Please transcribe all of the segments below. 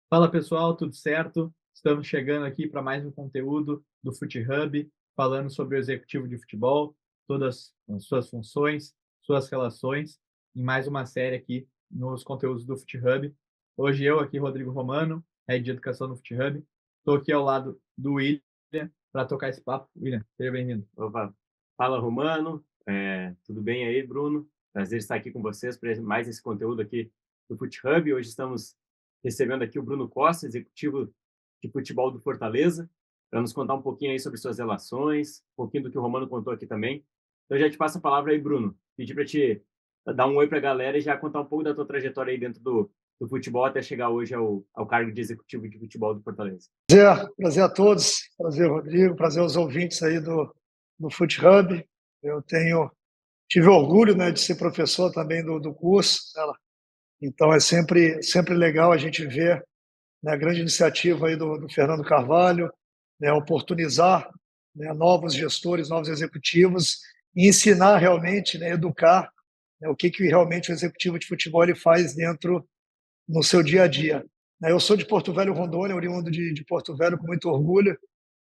Fala pessoal, tudo certo? Estamos chegando aqui para mais um conteúdo do FuteHub, falando sobre o executivo de futebol, todas as suas funções, suas relações, em mais uma série aqui nos conteúdos do FuteHub. Hoje eu aqui, Rodrigo Romano, Head de Educação no FuteHub, estou aqui ao lado do William para tocar esse papo. William, seja bem-vindo. Opa, fala Romano, tudo bem aí, Bruno? Prazer estar aqui com vocês para mais esse conteúdo aqui do FuteHub. Hoje estamos recebendo aqui o Bruno Costa, executivo de futebol do Fortaleza, para nos contar um pouquinho aí sobre suas relações, um pouquinho do que o Romano contou aqui também. Então, eu já te passo a palavra aí, Bruno. Pedir para te dar um oi para a galera e já contar um pouco da tua trajetória aí dentro do futebol até chegar hoje ao cargo de executivo de futebol do Fortaleza. Prazer a todos, prazer Rodrigo, prazer aos ouvintes aí do FuteHub. Tive orgulho, né, de ser professor também do curso, né? Então é sempre legal a gente ver, né, a grande iniciativa aí do Fernando Carvalho, né, oportunizar, né, novos gestores, novos executivos e ensinar realmente, né, educar, né, o que realmente o executivo de futebol ele faz dentro no seu dia a dia. Eu sou de Porto Velho, Rondônia, oriundo de Porto Velho, com muito orgulho.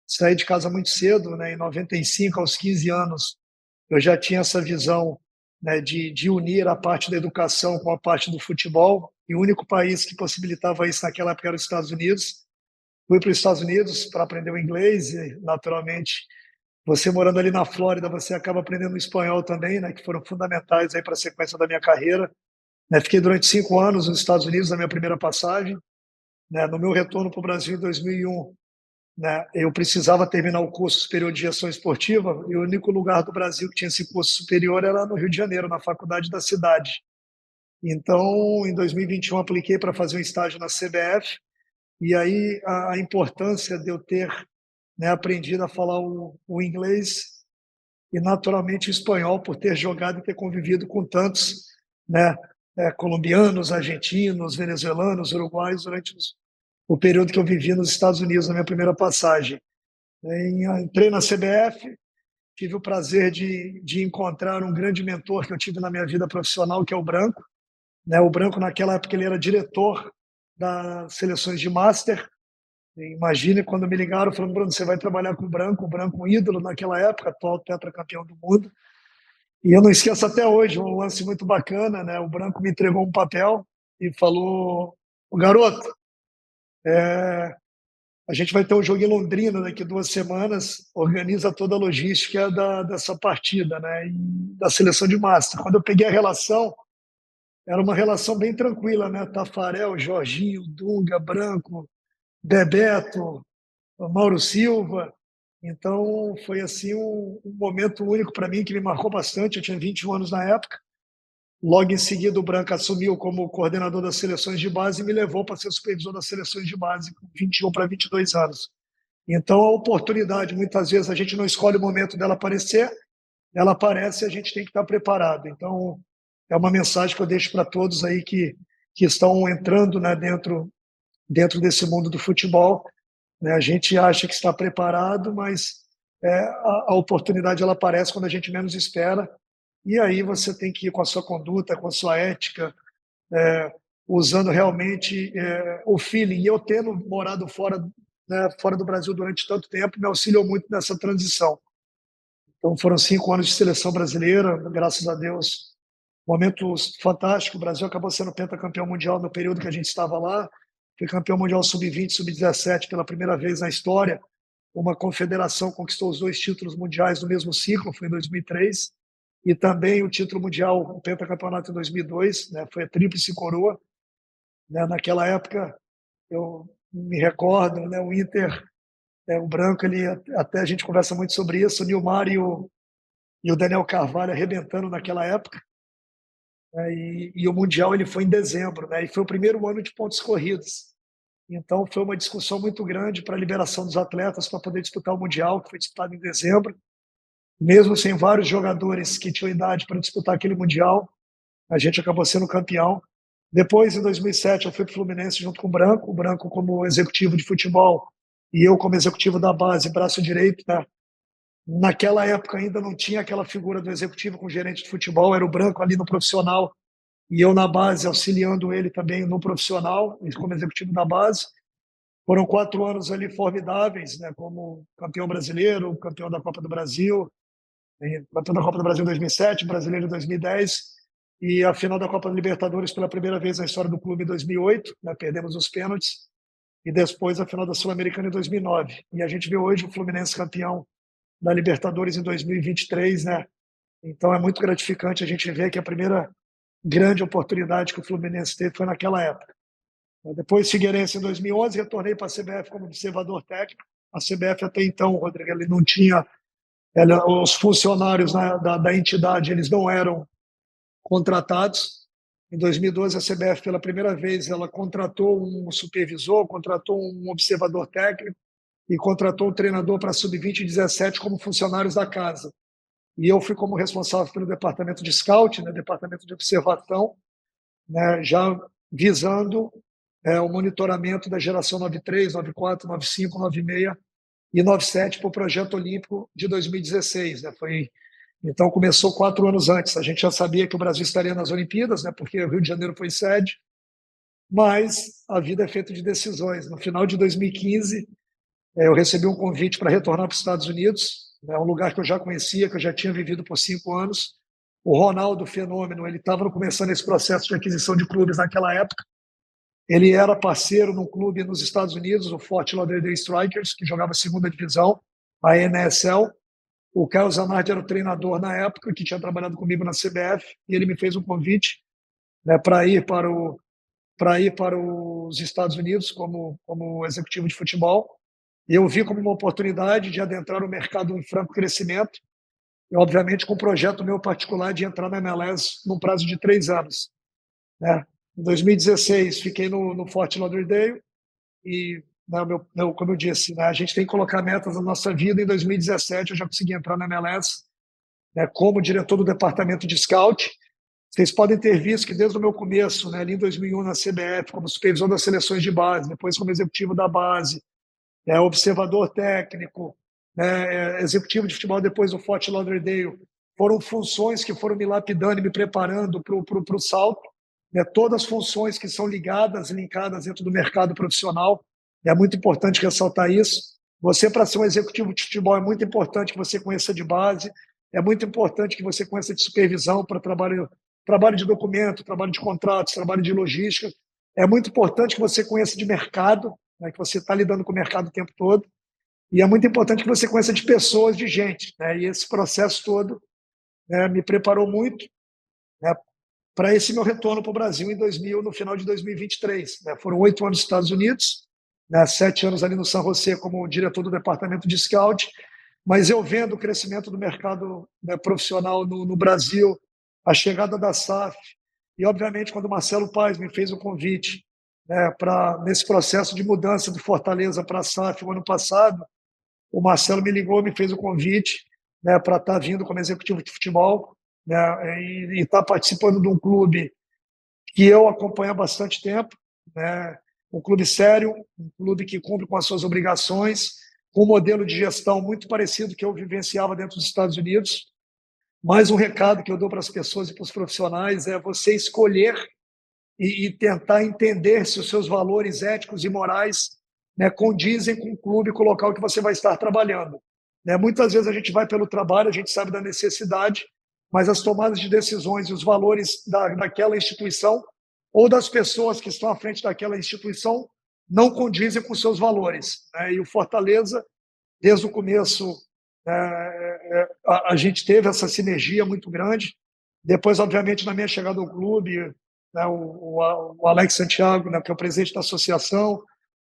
Saí de casa muito cedo, né, em 95, aos 15 anos. Eu já tinha essa visão, né, de unir a parte da educação com a parte do futebol. E o único país que possibilitava isso naquela época era os Estados Unidos. Fui para os Estados Unidos para aprender o inglês e, naturalmente, você morando ali na Flórida, você acaba aprendendo o espanhol também, né, que foram fundamentais aí para a sequência da minha carreira. Fiquei durante 5 anos nos Estados Unidos, na minha primeira passagem. No meu retorno para o Brasil em 2001, eu precisava terminar o curso superior de gestão esportiva e o único lugar do Brasil que tinha esse curso superior era no Rio de Janeiro, na faculdade da cidade. Então, em 2021, apliquei para fazer um estágio na CBF e aí a importância de eu ter, né, aprendido a falar o inglês e naturalmente o espanhol por ter jogado e ter convivido com tantos, né, colombianos, argentinos, venezuelanos, uruguaios durante o período que eu vivi nos Estados Unidos na minha primeira passagem. Entrei na CBF, tive o prazer de encontrar um grande mentor que eu tive na minha vida profissional, que é o Branco. O Branco, naquela época, ele era diretor das seleções de Master. Imagine quando me ligaram falando: Bruno, você vai trabalhar com o Branco um ídolo naquela época, atual tetracampeão do mundo. E eu não esqueço até hoje, um lance muito bacana, né? O Branco me entregou um papel e falou: o garoto, a gente vai ter um jogo em Londrina daqui 2 semanas, organiza toda a logística dessa partida, né? E da seleção de Master. Quando eu peguei a relação, era uma relação bem tranquila, né? Tafarel, Jorginho, Dunga, Branco, Bebeto, Mauro Silva. Então foi assim um momento único para mim que me marcou bastante. Eu tinha 21 anos na época. Logo em seguida, o Branco assumiu como coordenador das seleções de base e me levou para ser supervisor das seleções de base com 21 para 22 anos. Então, a oportunidade, muitas vezes, a gente não escolhe o momento dela aparecer, ela aparece e a gente tem que estar preparado. Então, é uma mensagem que eu deixo para todos aí que estão entrando, né, dentro desse mundo do futebol. Né? A gente acha que está preparado, mas a oportunidade ela aparece quando a gente menos espera. E aí você tem que ir com a sua conduta, com a sua ética, usando realmente o feeling. E eu tendo morado fora, né, fora do Brasil durante tanto tempo, me auxiliou muito nessa transição. Então foram 5 anos de seleção brasileira, graças a Deus, momentos fantásticos. O Brasil acabou sendo pentacampeão mundial no período que a gente estava lá. Foi campeão mundial sub-20, sub-17 pela primeira vez na história. Uma confederação conquistou os 2 títulos mundiais no mesmo ciclo, foi em 2003. E também o título mundial, o pentacampeonato em 2002, né, foi a tríplice coroa. Naquela época, eu me recordo, né, o Inter, o Branco, ele, até a gente conversa muito sobre isso, o Nilmar e o Daniel Carvalho arrebentando naquela época. E o Mundial ele foi em dezembro, né, e foi o primeiro ano de pontos corridos. Então foi uma discussão muito grande para a liberação dos atletas para poder disputar o Mundial, que foi disputado em dezembro. Mesmo sem vários jogadores que tinham idade para disputar aquele Mundial, a gente acabou sendo campeão. Depois, em 2007, eu fui para o Fluminense junto com o Branco como executivo de futebol e eu como executivo da base, braço direito. Né? Naquela época ainda não tinha aquela figura do executivo com gerente de futebol, era o Branco ali no profissional e eu na base auxiliando ele também no profissional, como executivo da base. Foram 4 anos ali formidáveis, né, como campeão brasileiro, campeão da Copa do Brasil, campeão da Copa do Brasil em 2007, brasileiro em 2010, e a final da Copa da Libertadores pela primeira vez na história do clube em 2008, né, perdemos os pênaltis, e depois a final da Sul-Americana em 2009. E a gente vê hoje o Fluminense campeão da Libertadores em 2023, né? Então é muito gratificante a gente ver que a primeira grande oportunidade que o Fluminense teve foi naquela época. Depois, Figueirense, em 2011, retornei para a CBF como observador técnico. A CBF até então, Rodrigo, ele não tinha... os funcionários, né, da entidade, eles não eram contratados. Em 2012, a CBF, pela primeira vez, ela contratou um supervisor, contratou um observador técnico e contratou um treinador para sub-20 e 17 como funcionários da casa. E eu fui como responsável pelo departamento de scout, né, departamento de observação, né, já visando o monitoramento da geração 93, 94, 95, 96 e 97 para o projeto olímpico de 2016. Né? Então, começou 4 anos antes. A gente já sabia que o Brasil estaria nas Olimpíadas, né, porque o Rio de Janeiro foi sede, mas a vida é feita de decisões. No final de 2015, eu recebi um convite para retornar para os Estados Unidos, né, um lugar que eu já conhecia, que eu já tinha vivido por 5 anos. O Ronaldo Fenômeno, ele estava começando esse processo de aquisição de clubes naquela época. Ele era parceiro num clube nos Estados Unidos, o Fort Lauderdale Strikers, que jogava a segunda divisão, a NSL. O Caio Zanardi era o treinador na época, que tinha trabalhado comigo na CBF, e ele me fez um convite, né, para ir para os Estados Unidos como executivo de futebol. E eu vi como uma oportunidade de adentrar o mercado em franco crescimento, e obviamente com um projeto meu particular de entrar na MLS num prazo de 3 anos. Né? Em 2016, fiquei no Fort Lauderdale e, né, como eu disse, né, a gente tem que colocar metas na nossa vida. Em 2017, eu já consegui entrar na MLS, né, como diretor do departamento de scout. Vocês podem ter visto que desde o meu começo, né, ali em 2001 na CBF, como supervisor das seleções de base, depois como executivo da base, observador técnico, né, executivo de futebol depois do Fort Lauderdale, foram funções que foram me lapidando e me preparando para o salto. Né, todas as funções que são linkadas dentro do mercado profissional. É muito importante ressaltar isso. Você, para ser um executivo de futebol, é muito importante que você conheça de base, é muito importante que você conheça de supervisão para trabalho de documento, trabalho de contratos, trabalho de logística. É muito importante que você conheça de mercado, né, que você está lidando com o mercado o tempo todo. E é muito importante que você conheça de pessoas, de gente. Né, e esse processo todo, né, me preparou muito, né, para esse meu retorno para o Brasil no final de 2023. Né? Foram 8 anos nos Estados Unidos, né? 7 anos ali no San José como diretor do departamento de scout, mas eu vendo o crescimento do mercado, né, profissional no Brasil, a chegada da SAF, e obviamente quando o Marcelo Paes me fez o convite, né, nesse processo de mudança de Fortaleza para a SAF no ano passado, o Marcelo me ligou, me fez o convite, né, para estar vindo como executivo de futebol, né, e estar participando de um clube que eu acompanho há bastante tempo, né, um clube sério, um clube que cumpre com as suas obrigações, com um modelo de gestão muito parecido que eu vivenciava dentro dos Estados Unidos. Mais um recado que eu dou para as pessoas e para os profissionais é você escolher e tentar entender se os seus valores éticos e morais, né, condizem com o clube, com o local que você vai estar trabalhando. Né? Muitas vezes a gente vai pelo trabalho, a gente sabe da necessidade, mas as tomadas de decisões e os valores daquela instituição ou das pessoas que estão à frente daquela instituição não condizem com seus valores. Né? E o Fortaleza, desde o começo, a gente teve essa sinergia muito grande. Depois, obviamente, na minha chegada ao clube, né, o Alex Santiago, né, que é o presidente da associação,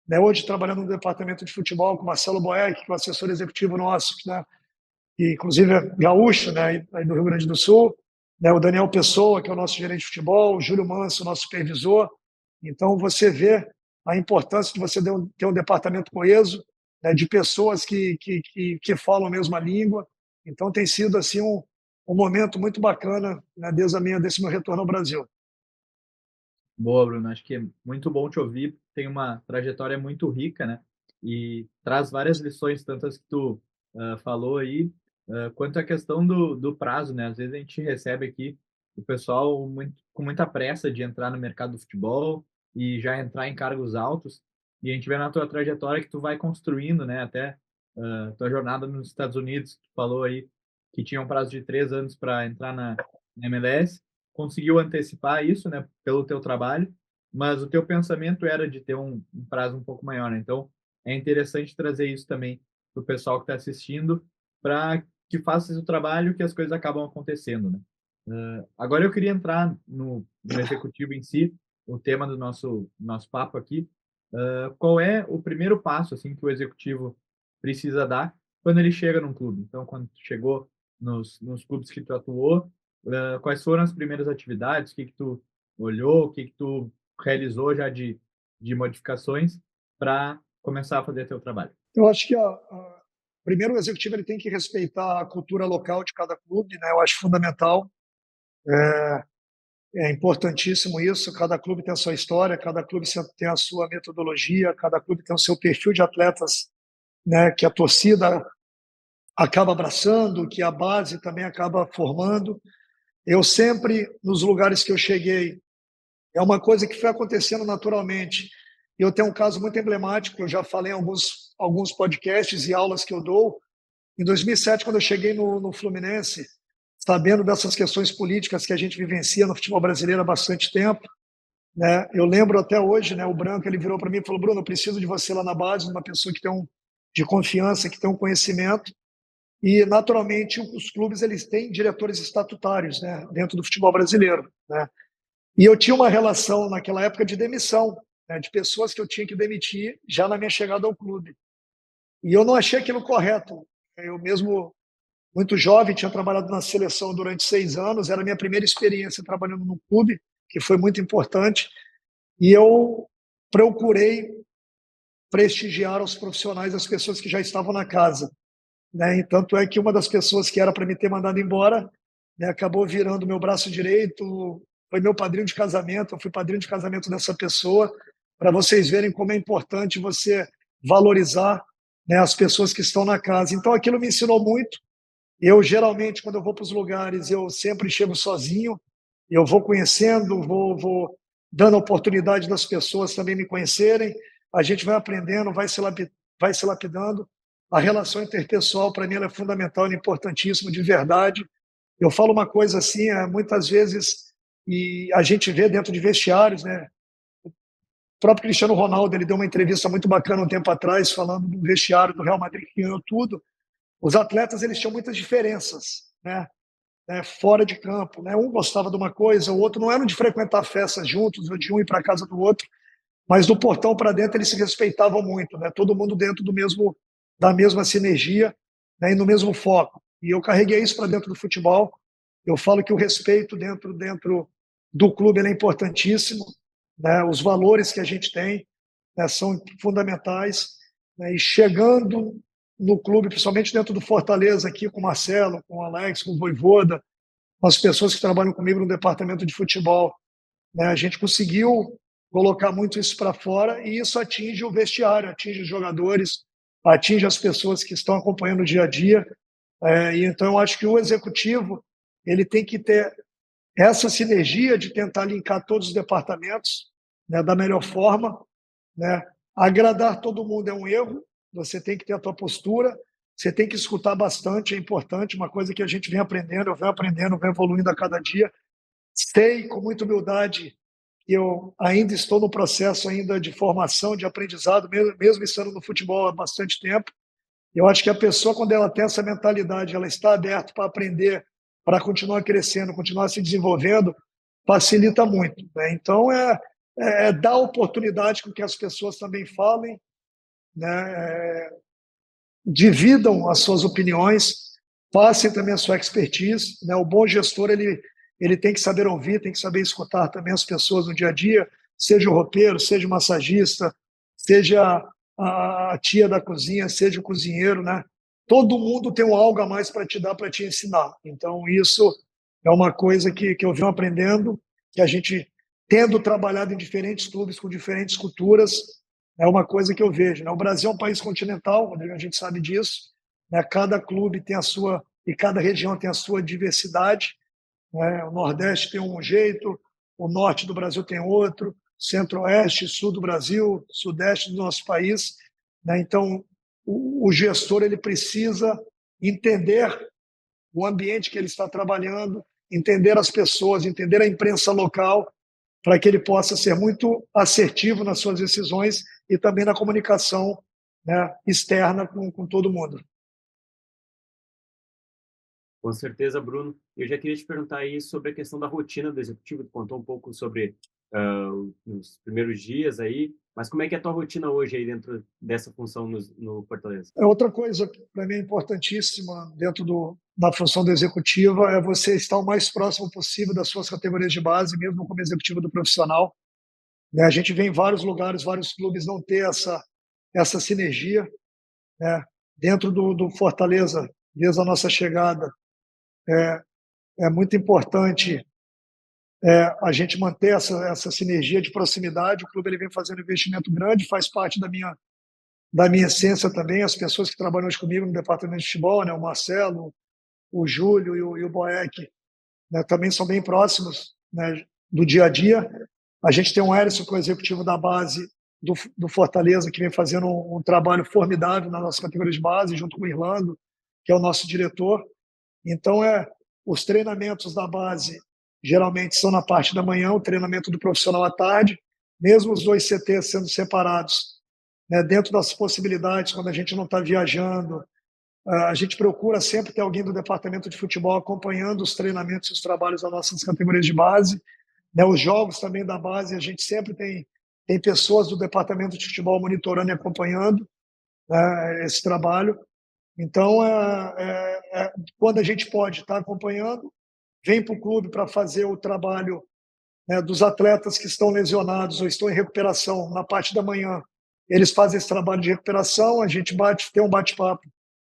né, hoje trabalhando no departamento de futebol com o Marcelo Boeck, que é o assessor executivo nosso, né, que inclusive é gaúcho, né, aí do Rio Grande do Sul, né, o Daniel Pessoa, que é o nosso gerente de futebol, o Júlio Manso, nosso supervisor. Então, você vê a importância de você ter um departamento coeso, né, de pessoas que falam a mesma língua. Então, tem sido assim um momento muito bacana, né, desse meu retorno ao Brasil. Boa, Bruno. Acho que é muito bom te ouvir. Tem uma trajetória muito rica, né? E traz várias lições, tantas que tu falou aí, quanto à questão do prazo, né? Às vezes a gente recebe aqui o pessoal muito com muita pressa de entrar no mercado do futebol e já entrar em cargos altos. E a gente vê na tua trajetória que tu vai construindo, né? Até tua jornada nos Estados Unidos, tu falou aí que tinha um prazo de 3 anos para entrar na MLS, conseguiu antecipar isso, né? Pelo teu trabalho, mas o teu pensamento era de ter um prazo um pouco maior, né? Então, é interessante trazer isso também para o pessoal que está assistindo, para que faça o trabalho que as coisas acabam acontecendo, né? Agora eu queria entrar no executivo em si, o tema do nosso papo aqui. Qual é o primeiro passo assim que o executivo precisa dar quando ele chega num clube? Então, quando tu chegou nos clubes que tu atuou, quais foram as primeiras atividades? O que tu olhou? O que tu realizou já de modificações para começar a fazer teu trabalho? Eu acho que primeiro o executivo ele tem que respeitar a cultura local de cada clube, né? Eu acho fundamental. É importantíssimo isso. Cada clube tem a sua história, cada clube tem a sua metodologia, cada clube tem o seu perfil de atletas, né, que a torcida acaba abraçando, que a base também acaba formando. Eu sempre, nos lugares que eu cheguei, é uma coisa que foi acontecendo naturalmente. Eu tenho um caso muito emblemático, eu já falei em alguns podcasts e aulas que eu dou. Em 2007, quando eu cheguei no Fluminense, sabendo dessas questões políticas que a gente vivencia no futebol brasileiro há bastante tempo, né? Eu lembro até hoje, né, o Branco ele virou para mim e falou: Bruno, eu preciso de você lá na base, uma pessoa que tem de confiança, que tem um conhecimento. E naturalmente os clubes eles têm diretores estatutários, né, dentro do futebol brasileiro, né? E eu tinha uma relação naquela época de demissão, né, de pessoas que eu tinha que demitir já na minha chegada ao clube. E eu não achei aquilo correto. Eu mesmo muito jovem, tinha trabalhado na seleção durante 6 anos, era a minha primeira experiência trabalhando no clube, que foi muito importante, e eu procurei prestigiar os profissionais, as pessoas que já estavam na casa, né? E tanto é que uma das pessoas que era para me ter mandado embora, né, acabou virando meu braço direito, foi meu padrinho de casamento, eu fui padrinho de casamento dessa pessoa, para vocês verem como é importante você valorizar, né, as pessoas que estão na casa. Então aquilo me ensinou muito. Eu, geralmente, quando eu vou para os lugares, eu sempre chego sozinho, eu vou conhecendo, vou dando a oportunidade das pessoas também me conhecerem, a gente vai aprendendo, vai se lapidando. A relação interpessoal, para mim, ela é fundamental, é importantíssima, de verdade. Eu falo uma coisa assim, muitas vezes, e a gente vê dentro de vestiários, né? O próprio Cristiano Ronaldo, ele deu uma entrevista muito bacana um tempo atrás, falando do vestiário do Real Madrid, que ganhou tudo. Os atletas eles tinham muitas diferenças, né? Fora de campo, né? Um gostava de uma coisa, o outro não era de frequentar festas juntos, ou de um ir para casa do outro, mas do portão para dentro eles se respeitavam muito, né? Todo mundo dentro da mesma sinergia, né? E no mesmo foco. E eu carreguei isso para dentro do futebol. Eu falo que o respeito dentro do clube ele é importantíssimo, né? Os valores que a gente tem, né, são fundamentais, né? E chegando no clube, principalmente dentro do Fortaleza, aqui com o Marcelo, com o Alex, com o Vojvoda, com as pessoas que trabalham comigo no departamento de futebol, né? A gente conseguiu colocar muito isso para fora e isso atinge o vestiário, atinge os jogadores, atinge as pessoas que estão acompanhando o dia a dia. E então eu acho que o executivo ele tem que ter essa sinergia de tentar linkar todos os departamentos, né, da melhor forma, né? Agradar todo mundo é um erro, você tem que ter a tua postura, você tem que escutar bastante, é importante, uma coisa que a gente vem aprendendo, eu venho aprendendo, venho evoluindo a cada dia. Sei com muita humildade que eu ainda estou no processo ainda de formação, de aprendizado, mesmo estando no futebol há bastante tempo. Eu acho que a pessoa, quando ela tem essa mentalidade, ela está aberta para aprender, para continuar crescendo, continuar se desenvolvendo, facilita muito, né? Então, dar oportunidade com que as pessoas também falem, né? Dividam as suas opiniões, passem também a sua expertise, né? O bom gestor, ele tem que saber ouvir, tem que saber escutar também as pessoas no dia a dia, seja o roupeiro, seja o massagista, seja a tia da cozinha, seja o cozinheiro, né? Todo mundo tem algo a mais para te dar, para te ensinar. Então, isso é uma coisa que eu venho aprendendo, que a gente, tendo trabalhado em diferentes clubes, com diferentes culturas, é uma coisa que eu vejo, né? O Brasil é um país continental, a gente sabe disso, né? Cada clube tem a sua, e cada região tem a sua diversidade, né? O Nordeste tem um jeito, o norte do Brasil tem outro, centro-oeste, sul do Brasil, sudeste do nosso país, né? Então, o gestor ele precisa entender o ambiente que ele está trabalhando, entender as pessoas, entender a imprensa local, para que ele possa ser muito assertivo nas suas decisões e também na comunicação, né, externa com todo mundo. Com certeza, Bruno. Eu já queria te perguntar aí sobre a questão da rotina do executivo. Tu contou um pouco sobre os primeiros dias aí, mas como é que é a tua rotina hoje aí dentro dessa função no Fortaleza? Outra coisa que para mim é importantíssima dentro da função do executiva é você estar o mais próximo possível das suas categorias de base, mesmo como executivo do profissional, né? A gente vê em vários lugares, vários clubes não ter essa sinergia, né? Dentro do Fortaleza, desde a nossa chegada, é muito importante a gente manter essa sinergia de proximidade. O clube ele vem fazendo investimento grande, faz parte da minha essência também. As pessoas que trabalham hoje comigo no departamento de futebol, né, o Marcelo, o Júlio e o Boeck, né, também são bem próximos, né, do dia a dia. A gente tem o Hérisson, que é o executivo da base do Fortaleza, que vem fazendo um trabalho formidável na nossa categoria de base, junto com o Irlando, que é o nosso diretor. Então, os treinamentos da base geralmente são na parte da manhã, o treinamento do profissional à tarde, mesmo os dois CTs sendo separados, né, dentro das possibilidades, quando a gente não está viajando, a gente procura sempre ter alguém do departamento de futebol acompanhando os treinamentos e os trabalhos das nossas categorias de base, né, os jogos também da base, a gente sempre tem pessoas do departamento de futebol monitorando e acompanhando, né, esse trabalho. Então, quando a gente pode estar acompanhando, vem para o clube para fazer o trabalho, né, dos atletas que estão lesionados ou estão em recuperação na parte da manhã. Eles fazem esse trabalho de recuperação, a gente tem um bate-papo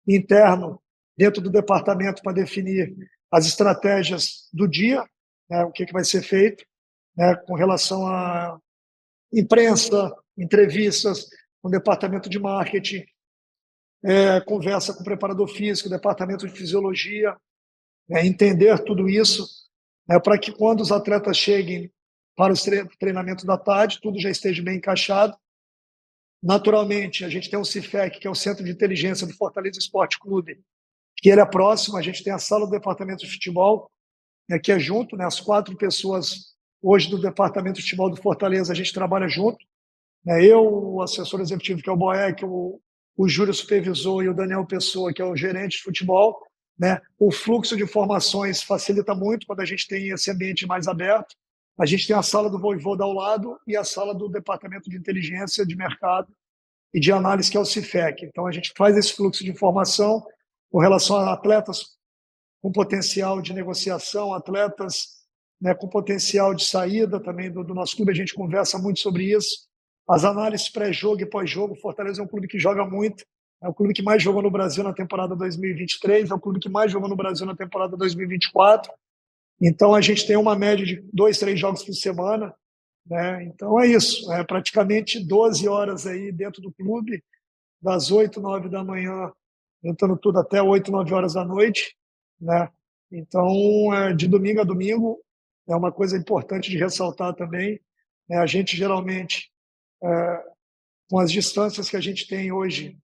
interno dentro do departamento para definir as estratégias do dia, né, o que vai ser feito, né, com relação à imprensa, entrevistas, com o departamento de marketing, conversa com o preparador físico, departamento de fisiologia, entender tudo isso, para que quando os atletas cheguem para os treinamentos da tarde, tudo já esteja bem encaixado. Naturalmente, a gente tem o CIFEC, que é o Centro de Inteligência do Fortaleza Esporte Clube, que ele é próximo. A gente tem a sala do departamento de futebol, né, que é junto, né, as 4 pessoas hoje do departamento de futebol do Fortaleza, a gente trabalha junto, né, eu, o assessor executivo, que é o Boeck, o Júlio supervisor e o Daniel Pessoa, que é o gerente de futebol, né? O fluxo de informações facilita muito quando a gente tem esse ambiente mais aberto. A gente tem a sala do Voivoda ao lado e a sala do departamento de inteligência de mercado e de análise, que é o CIFEC. Então, a gente faz esse fluxo de informação com relação a atletas com potencial de negociação, atletas, né, com potencial de saída também do nosso clube. A gente conversa muito sobre isso. As análises pré-jogo e pós-jogo. O Fortaleza é um clube que joga muito. É o clube que mais jogou no Brasil na temporada 2023. É o clube que mais jogou no Brasil na temporada 2024. Então, a gente tem uma média de 2, 3 jogos por semana, né? Então, é isso. É praticamente 12 horas aí dentro do clube, das 8, 9 da manhã, entrando tudo até 8, 9 horas da noite, né? Então, de domingo a domingo, é uma coisa importante de ressaltar também, né? A gente geralmente, com as distâncias que a gente tem hoje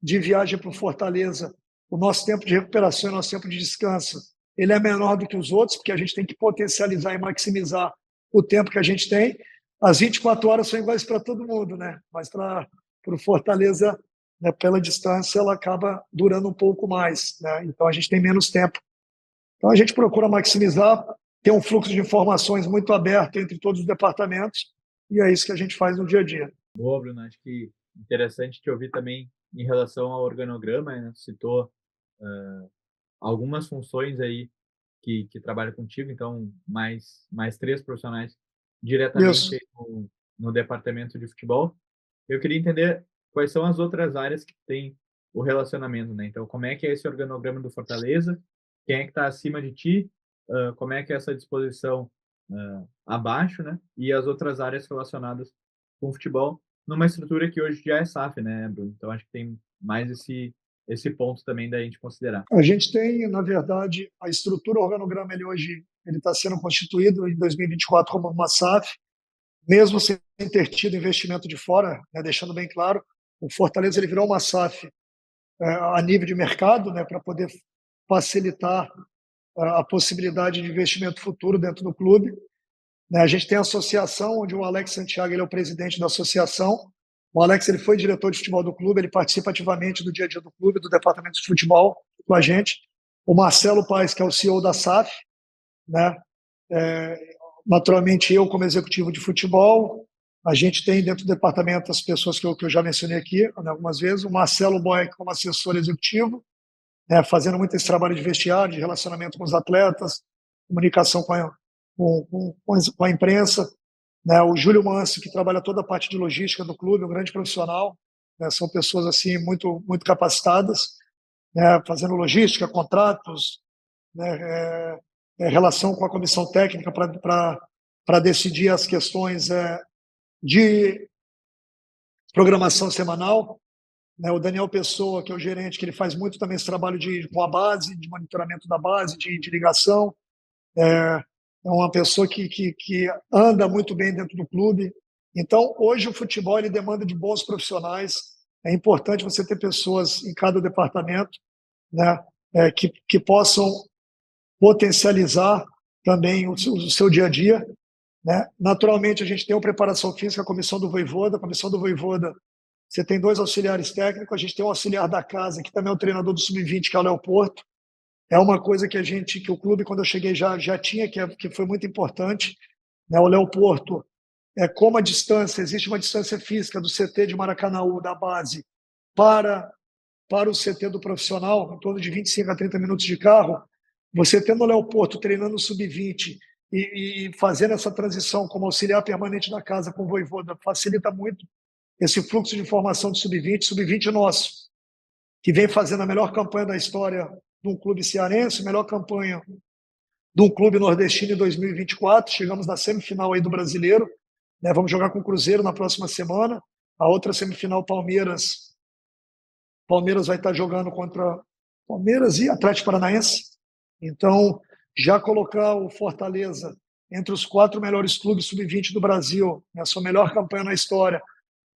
de viagem para o Fortaleza, o nosso tempo de recuperação e o nosso tempo de descanso, ele é menor do que os outros, porque a gente tem que potencializar e maximizar o tempo que a gente tem. As 24 horas são iguais para todo mundo, né? Mas para o Fortaleza, né, pela distância, ela acaba durando um pouco mais, né? Então a gente tem menos tempo. Então a gente procura maximizar, ter um fluxo de informações muito aberto entre todos os departamentos, e é isso que a gente faz no dia a dia. Boa, Bruno. Acho que interessante te ouvir também em relação ao organograma, né? Citou algumas funções aí que trabalham contigo, então mais 3 profissionais diretamente Isso. no departamento de futebol. Eu queria entender quais são as outras áreas que tem o relacionamento, né? Então, como é que é esse organograma do Fortaleza? Quem é que está acima de ti? Como é que é essa disposição abaixo, né? E as outras áreas relacionadas com o futebol, numa estrutura que hoje já é SAF, né, Bruno? Então, acho que tem mais esse ponto também da gente considerar. A gente tem, na verdade, a estrutura, o organograma, ele hoje ele está sendo constituído em 2024 como uma SAF, mesmo sem ter tido investimento de fora, né, deixando bem claro, o Fortaleza ele virou uma SAF a nível de mercado, né, para poder facilitar a possibilidade de investimento futuro dentro do clube. Né, a gente tem a associação, onde o Alex Santiago ele é o presidente da associação. O Alex ele foi diretor de futebol do clube, ele participa ativamente do dia a dia do clube, do departamento de futebol com a gente. O Marcelo Paes, que é o CEO da SAF, né? Naturalmente eu como executivo de futebol. A gente tem dentro do departamento as pessoas que eu já mencionei aqui, né, algumas vezes. O Marcelo Boeck como assessor executivo, né, fazendo muito esse trabalho de vestiário, de relacionamento com os atletas, comunicação com a imprensa. Né, o Júlio Manso, que trabalha toda a parte de logística do clube, um grande profissional. Né, são pessoas assim muito capacitadas, né, fazendo logística, contratos, né, relação com a comissão técnica para decidir as questões de programação semanal. Né, o Daniel Pessoa, que é o gerente, que ele faz muito também esse trabalho com a base, de monitoramento da base, de ligação. É uma pessoa que anda muito bem dentro do clube. Então, hoje o futebol ele demanda de bons profissionais. É importante você ter pessoas em cada departamento, né, que possam potencializar também o seu dia a dia. Né? Naturalmente, a gente tem a preparação física, a comissão do Voivoda. A comissão do Voivoda, você tem 2 auxiliares técnicos, a gente tem um auxiliar da casa, que também é o treinador do Sub-20, que é o Léo Porto. É uma coisa que o clube, quando eu cheguei, já tinha, que foi muito importante. Né? O Léo Porto, como a distância, existe uma distância física do CT de Maracanaú, da base, para o CT do profissional, em torno de 25 a 30 minutos de carro. Você tendo o Léo Porto treinando o Sub-20 e fazendo essa transição como auxiliar permanente da casa com o Voivoda, facilita muito esse fluxo de informação de Sub-20 nosso, que vem fazendo a melhor campanha da história de um clube cearense, melhor campanha de um clube nordestino em 2024. Chegamos na semifinal aí do Brasileiro, né? Vamos jogar com o Cruzeiro na próxima semana. A outra semifinal, Palmeiras vai estar jogando contra Palmeiras e Atlético Paranaense. Então, já colocar o Fortaleza entre os 4 melhores clubes Sub-20 do Brasil, né? A sua melhor campanha na história.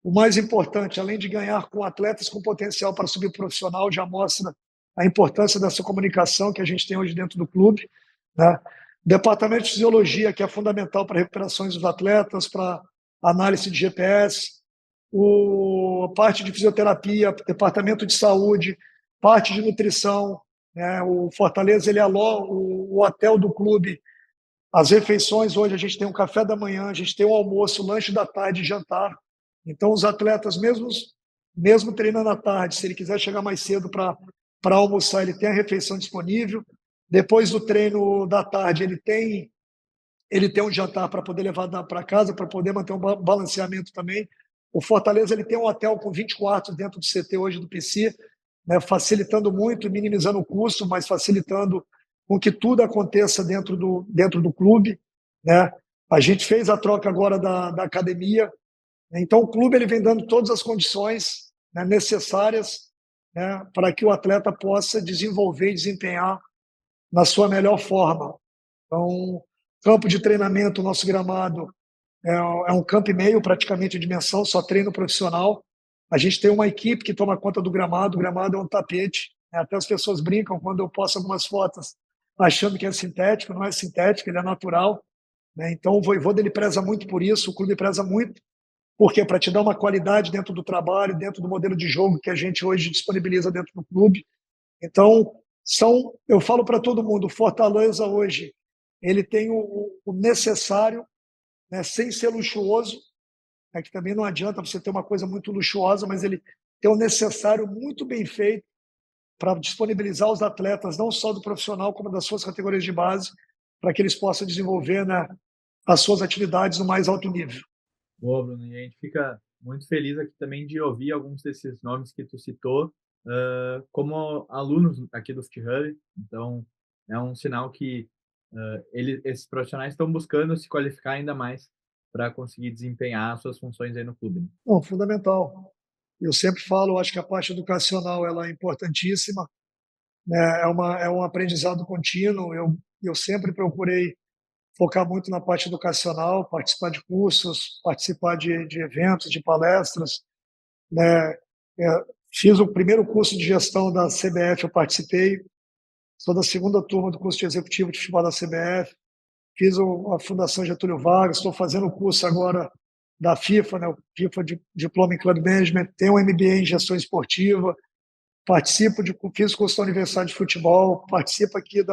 O mais importante, além de ganhar com atletas com potencial para subir profissional, já mostra a importância dessa comunicação que a gente tem hoje dentro do clube. Né? Departamento de Fisiologia, que é fundamental para recuperações dos atletas, para análise de GPS, parte de fisioterapia, departamento de saúde, parte de nutrição. Né? O Fortaleza ele aloca o hotel do clube. As refeições, hoje a gente tem um café da manhã, a gente tem um almoço, lanche da tarde e jantar. Então, os atletas, mesmo treinando à tarde, se ele quiser chegar mais cedo para almoçar, ele tem a refeição disponível. Depois do treino da tarde, ele tem um jantar para poder levar para casa, para poder manter um balanceamento também. O Fortaleza ele tem um hotel com 20 quartos dentro do CT hoje do PC, né, facilitando muito, minimizando o custo, mas facilitando com que tudo aconteça dentro do clube. Né? A gente fez a troca agora da academia. Então, o clube ele vem dando todas as condições, né, necessárias, né, para que o atleta possa desenvolver e desempenhar na sua melhor forma. Então, campo de treinamento, nosso gramado é um campo e meio praticamente de dimensão, só treino profissional. A gente tem uma equipe que toma conta do gramado. O gramado é um tapete. Né, até as pessoas brincam quando eu posto algumas fotos achando que é sintético. Não é sintético, ele é natural. Né, então, o Voivoda ele preza muito por isso, o clube preza muito. Porque para te dar uma qualidade dentro do trabalho, dentro do modelo de jogo que a gente hoje disponibiliza dentro do clube. Então, eu falo para todo mundo, o Fortaleza hoje ele tem o necessário, né, sem ser luxuoso, né, que também não adianta você ter uma coisa muito luxuosa, mas ele tem o necessário muito bem feito para disponibilizar os atletas, não só do profissional, como das suas categorias de base, para que eles possam desenvolver, né, as suas atividades no mais alto nível. Boa, Bruno, e a gente fica muito feliz aqui também de ouvir alguns desses nomes que tu citou como alunos aqui do FutHub. Então, é um sinal que esses profissionais estão buscando se qualificar ainda mais para conseguir desempenhar suas funções aí no clube. Né? Não, fundamental. Eu sempre falo, acho que a parte educacional ela é importantíssima. Né? É um aprendizado contínuo. Eu sempre procurei focar muito na parte educacional, participar de cursos, participar de eventos, de palestras, né? Fiz o primeiro curso de gestão da CBF, eu participei, sou da segunda turma do curso de executivo de futebol da CBF, fiz a Fundação Getúlio Vargas, estou fazendo o curso agora da FIFA, né, o FIFA Diploma em Club Management, tenho um MBA em Gestão Esportiva, fiz curso da Universidade de Futebol, participo aqui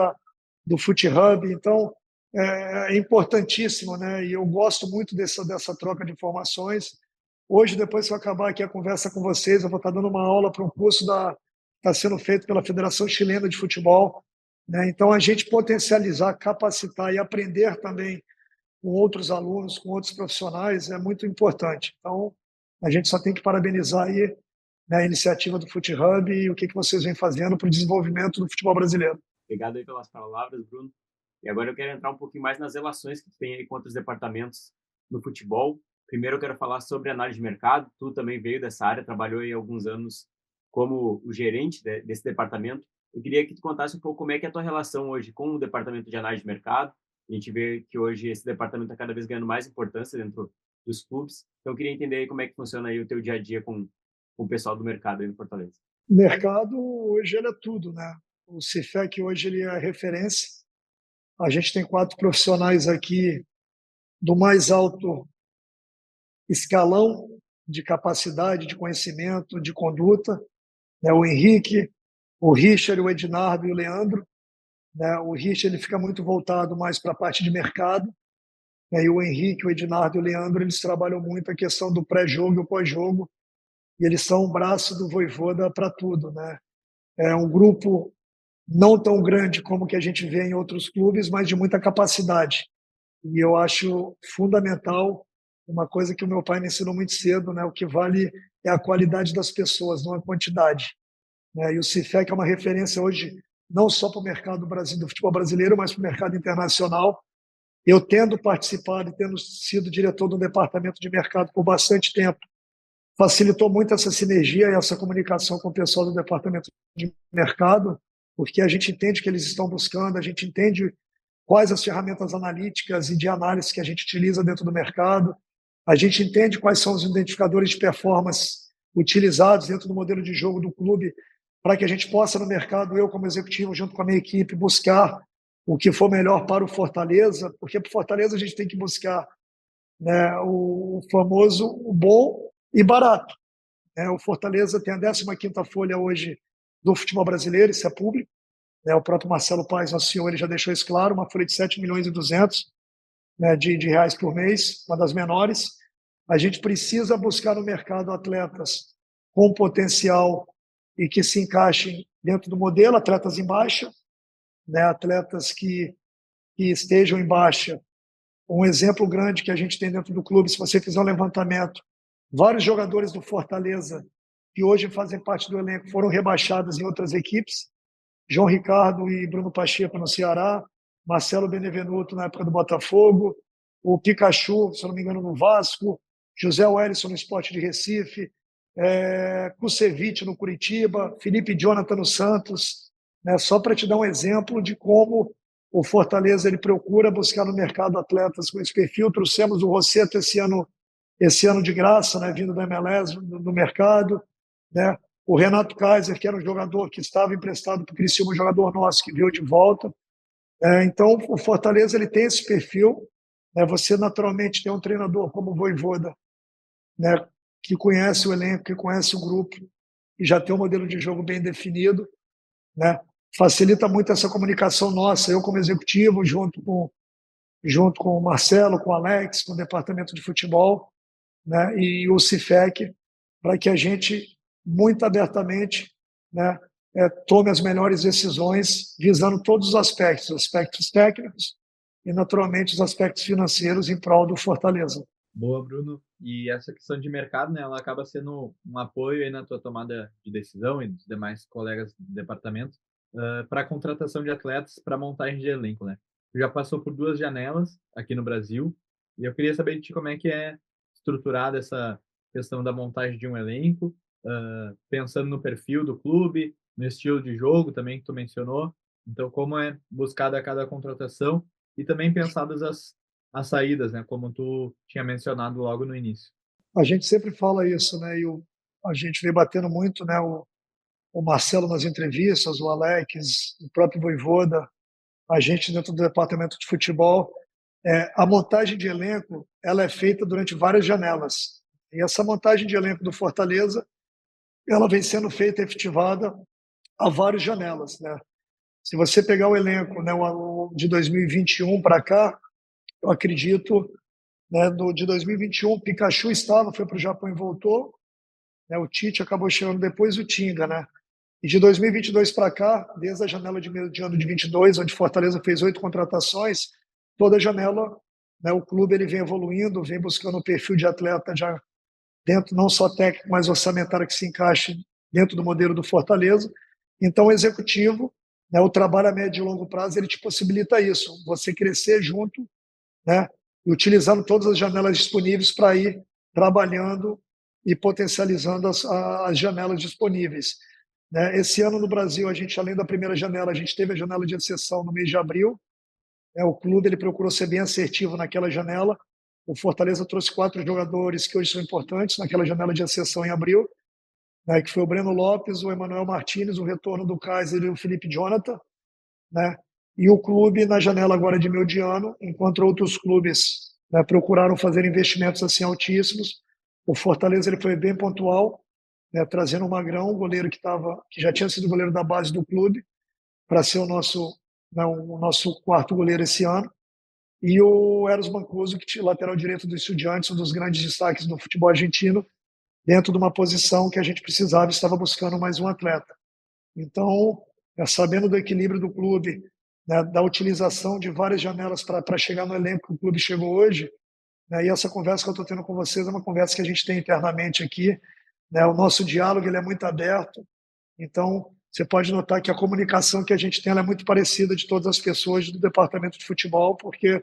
do Fut Hub, então é importantíssimo, né? E eu gosto muito dessa troca de informações. Hoje, depois que eu acabar aqui a conversa com vocês, eu vou estar dando uma aula para um curso está sendo feito pela Federação Chilena de Futebol, né? Então, a gente potencializar, capacitar e aprender também com outros alunos, com outros profissionais, é muito importante. Então, a gente só tem que parabenizar aí, né, a iniciativa do Fut Hub e o que vocês vêm fazendo para o desenvolvimento do futebol brasileiro. Obrigado aí pelas palavras, Bruno. E agora eu quero entrar um pouquinho mais nas relações que tu tem aí com outros departamentos no futebol. Primeiro eu quero falar sobre análise de mercado. Tu também veio dessa área, trabalhou aí há alguns anos como o gerente desse departamento. Eu queria que tu contasse um pouco como é que é a tua relação hoje com o departamento de análise de mercado. A gente vê que hoje esse departamento está cada vez ganhando mais importância dentro dos clubes. Então eu queria entender aí como é que funciona aí o teu dia a dia com o pessoal do mercado aí no Fortaleza. O mercado hoje ele é tudo, né? O Cifec hoje ele é referência. A gente tem 4 profissionais aqui do mais alto escalão de capacidade, de conhecimento, de conduta, né? O Henrique, o Richard, o Ednardo e o Leandro, né? O Richard ele fica muito voltado mais para a parte de mercado, né? E o Henrique, o Ednardo e o Leandro eles trabalham muito a questão do pré-jogo e o pós-jogo, e eles são o braço do Vojvoda para tudo, né? É um grupo não tão grande como que a gente vê em outros clubes, mas de muita capacidade. E eu acho fundamental uma coisa que o meu pai me ensinou muito cedo, né? O que vale é a qualidade das pessoas, não a quantidade, né? E o Cifec é uma referência hoje não só para o mercado do futebol brasileiro, mas para o mercado internacional. Eu tendo participado e tendo sido diretor do departamento de mercado por bastante tempo, facilitou muito essa sinergia e essa comunicação com o pessoal do departamento de mercado, porque a gente entende o que eles estão buscando, a gente entende quais as ferramentas analíticas e de análise que a gente utiliza dentro do mercado, a gente entende quais são os identificadores de performance utilizados dentro do modelo de jogo do clube, para que a gente possa, no mercado, eu como executivo, junto com a minha equipe, buscar o que for melhor para o Fortaleza, porque para o Fortaleza a gente tem que buscar, né, o famoso o bom e barato. O Fortaleza tem a 15ª folha hoje do futebol brasileiro, isso é público. O próprio Marcelo Paes, nosso senhor, ele já deixou isso claro, uma folha de 7.200.000, né, de reais por mês, uma das menores. A gente precisa buscar no mercado atletas com potencial e que se encaixem dentro do modelo, atletas em baixa, né, atletas que estejam em baixa. Um exemplo grande que a gente tem dentro do clube, se você fizer um levantamento, vários jogadores do Fortaleza que hoje fazem parte do elenco foram rebaixados em outras equipes. João Ricardo e Bruno Pacheco no Ceará, Marcelo Benevenuto na época do Botafogo, o Pikachu, se não me engano, no Vasco, José Wellison no Sport de Recife, Kusevich no Curitiba, Felipe Jonathan no Santos, né? Só para te dar um exemplo de como o Fortaleza ele procura buscar no mercado atletas com esse perfil. Trouxemos o Rosseto esse ano de graça, né, vindo da MLS, do mercado, né? O Renato Kaiser, que era um jogador que estava emprestado para o Criciúma, um jogador nosso que veio de volta. Então, o Fortaleza ele tem esse perfil. Você, naturalmente, tem um treinador como o Vojvoda, né, que conhece o elenco, que conhece o grupo, e já tem um modelo de jogo bem definido, né? Facilita muito essa comunicação nossa, eu como executivo, junto com o Marcelo, com o Alex, com o departamento de futebol, né, e o Cifec, para que a gente, muito abertamente, né, tome as melhores decisões, visando todos os aspectos técnicos e, naturalmente, os aspectos financeiros em prol do Fortaleza. Boa, Bruno. E essa questão de mercado, né, ela acaba sendo um apoio aí na tua tomada de decisão e dos demais colegas do departamento para a contratação de atletas para montagem de elenco, né? Tu já passou por 2 janelas aqui no Brasil e eu queria saber de ti como é que é estruturada essa questão da montagem de um elenco, pensando no perfil do clube, no estilo de jogo também que tu mencionou. Então, como é buscada cada contratação e também pensadas as saídas, né, como tu tinha mencionado logo no início. A gente sempre fala isso, né? A gente vem batendo muito, né? O Marcelo nas entrevistas, o Alex, o próprio Vojvoda, a gente dentro do departamento de futebol. A montagem de elenco ela é feita durante várias janelas. E essa montagem de elenco do Fortaleza ela vem sendo feita e efetivada a várias janelas, né? Se você pegar o elenco, né, de 2021 para cá, eu acredito, né, de 2021, o Pikachu estava, foi para o Japão e voltou, né, o Tite acabou chegando depois, o Tinga, né? E de 2022 para cá, desde a janela de meio de ano de 22, onde Fortaleza fez 8 contratações, toda a janela, né, o clube ele vem evoluindo, vem buscando um perfil de atleta já dentro, não só técnico, mas orçamentário que se encaixe dentro do modelo do Fortaleza. Então, o executivo, né, o trabalho a médio e longo prazo, ele te possibilita isso, você crescer junto, né, e utilizando todas as janelas disponíveis para ir trabalhando e potencializando as janelas disponíveis. Né? Esse ano no Brasil, a gente, além da primeira janela, a gente teve a janela de exceção no mês de abril. Né? O clube ele procurou ser bem assertivo naquela janela. O Fortaleza trouxe 4 jogadores que hoje são importantes naquela janela de exceção em abril, né? Que foi o Breno Lopes, o Emanuel Martínez, o retorno do Kaiser e o Felipe Jonathan. Né? E o clube, na janela agora de meio de ano, enquanto outros clubes, né, procuraram fazer investimentos assim altíssimos, o Fortaleza ele foi bem pontual, né, trazendo o Magrão, goleiro que já tinha sido goleiro da base do clube, para ser né, o nosso quarto goleiro esse ano, e o Eros Mancuso, que lateral direito do Estudiantes, um dos grandes destaques do futebol argentino, dentro de uma posição que a gente precisava e estava buscando mais um atleta. Então, sabendo do equilíbrio do clube, né, da utilização de várias janelas para chegar no elenco que o clube chegou hoje, né, e essa conversa que eu estou tendo com vocês é uma conversa que a gente tem internamente aqui, né, o nosso diálogo ele é muito aberto, então você pode notar que a comunicação que a gente tem ela é muito parecida de todas as pessoas do departamento de futebol, porque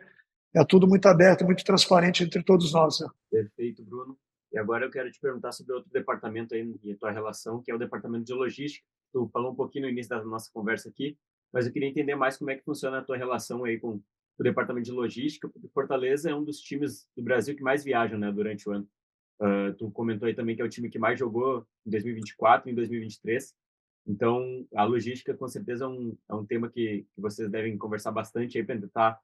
é tudo muito aberto, muito transparente entre todos nós. Né? Perfeito, Bruno. E agora eu quero te perguntar sobre outro departamento aí e a tua relação, que é o departamento de logística. Tu falou um pouquinho no início da nossa conversa aqui, mas eu queria entender mais como é que funciona a tua relação aí com o departamento de logística, porque Fortaleza é um dos times do Brasil que mais viajam, né, durante o ano. Tu comentou aí também que é o time que mais jogou em 2024 e em 2023. Então, a logística, com certeza, é um tema que vocês devem conversar bastante aí para tentar